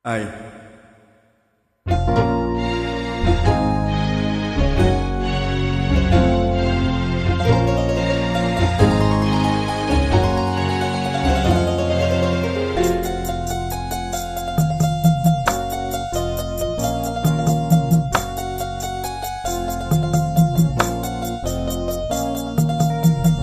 Ai.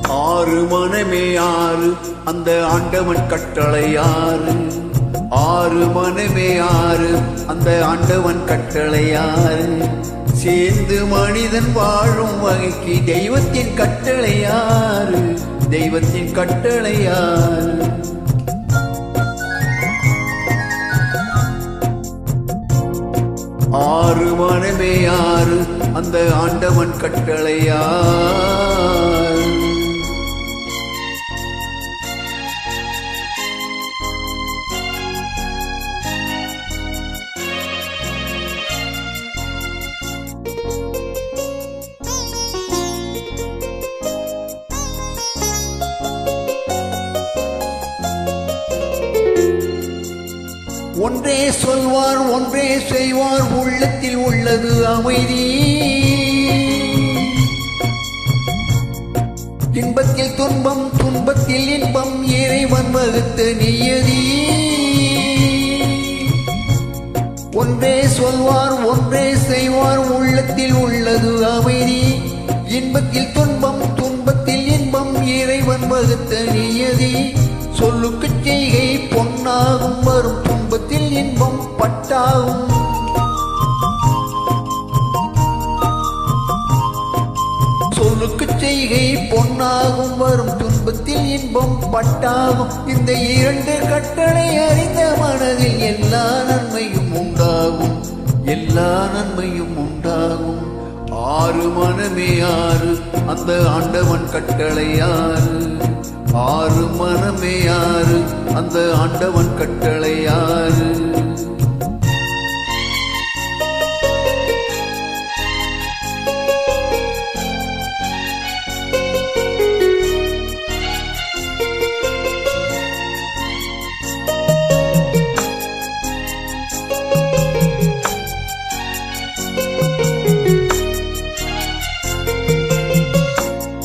ஆறு மனமே ஆறு அந்த ஆண்டவன் கட்டளை ஆறு. ஆறு மனமே ஆறு அந்த ஆண்டவன் கட்டளை ஆறு. சேர்ந்து மனிதன் வாழும் வகைக்கு தெய்வத்தின் கட்டளை ஆறு. தெய்வத்தின் கட்டளை ஆறு. ஆறு மனமே ஆறு அந்த ஆண்டவன் கட்டளை ஆறு. ஒன்றே சொல்வார் ஒன்றே செய்வார் உள்ளத்தில் உள்ளது அமைதி. இன்பத்தில் துன்பம் துன்பத்தில் இன்பம் இறைவன் வகுத்த நியதி. ஒன்றே சொல்வார் ஒன்றே செய்வார் உள்ளத்தில் உள்ளது அமைதி. இன்பத்தில் துன்பம் துன்பத்தில் இன்பம் இறைவன் வகுத்த நியதி. சொல்லுக்கு செய்கை பொன்னாகும் வரும் துன்பத்தில் இன்பம் பட்டாகும். சொல்லுக்கு செய்கை பொன்னாகும் வரும் துன்பத்தில் இன்பம் பட்டாகும். இந்த இரண்டு கட்டளை அறிந்த மனதில் எல்லா நன்மையும் உண்டாகும். எல்லா நன்மையும் உண்டாகும். ஆறு மனமே ஆறு அந்த ஆண்டவன் கட்டளை ஆறு. ஆறு மனமே ஆறு அந்த ஆண்டவன் கட்டளை ஆறு.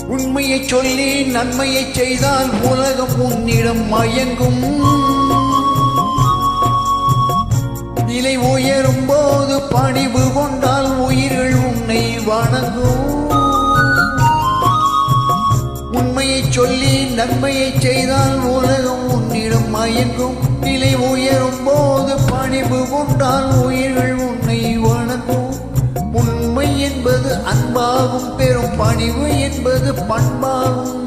உண்மையை சொல்லி நன்மையை செய்தால் உலகம் உன்னிடம் மயங்கும். நிலை உயரும் போது பணிவு கொண்டால் உயிர்கள் உன்னை வணங்கும். உண்மையை சொல்லி நன்மையை செய்தால் உலகம் உன்னிடம் மயங்கும். நிலை உயரும் போது பணிவு கொண்டால் உயிர்கள் உன்னை வணங்கும். உண்மை என்பது அன்பாகும் பெரும் பணிவு என்பது பண்பாகும்.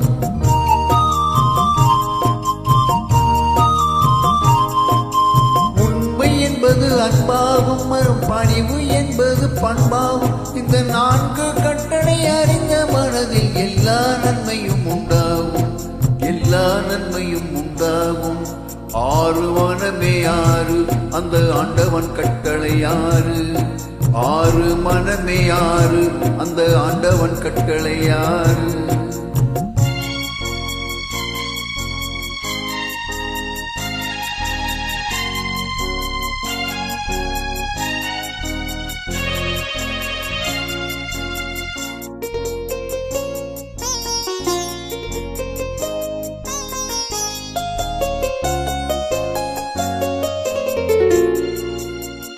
உண்மை என்பது அன்பாகும் வரும் பணிவு என்பது பண்பாகும். இந்த நான்கு கட்டளை அறிந்த மனதில் எல்லா நன்மையும் உண்டாகும். எல்லா நன்மையும் உண்டாகும். ஆறு மனமே ஆறு அந்த ஆண்டவன் கட்டளை ஆறு. ஆறு மனமே ஆறு அந்த ஆண்டவன் கட்டளை ஆறு.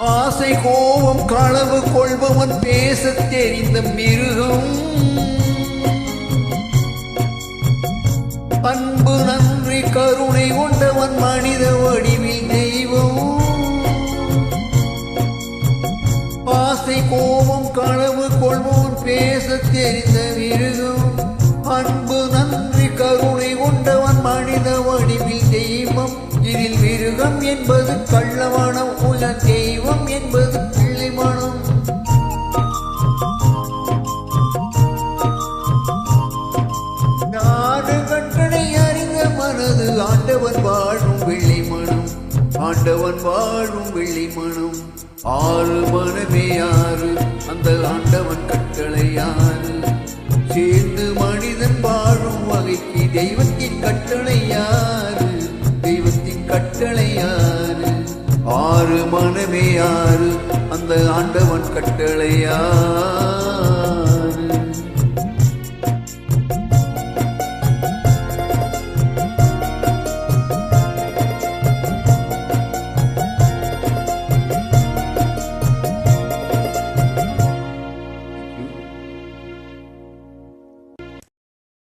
ஆசை கோபம் களவு கொள்பவன் பேசத் தெரிந்த மிருகம். அன்பு நன்றி கருணை கொண்டவன் மனித வடிவில் தெய்வம். ஆசை கோபம் களவு கொள்பவன் பேசத் தெரிந்த மிருகம். அன்பு நன்றி கருணை கொண்டவன் மனித வடிவில் தெய்வம். இதில் மிருகம் என்பது கள்ளமனம் உள்ள தெய்வம் என்பது பிள்ளை மனம். நாடு கட்டளை அறிந்த மனது ஆண்டவன் வாழும் வெள்ளை மனம். ஆண்டவன் வாழும் வெள்ளை மனம். ஆறு மனமே ஆறு அந்த ஆண்டவன் கட்டளை ஆறு. சேர்ந்து மனிதன் வாழும் வகைக்கு தெய்வத்தின் கட்டளை ஆறு. தெய்வத்தின் கட்டளை ஆறு. ஆறு மனமே ஆறு அந்த ஆண்டவன் கட்டளையா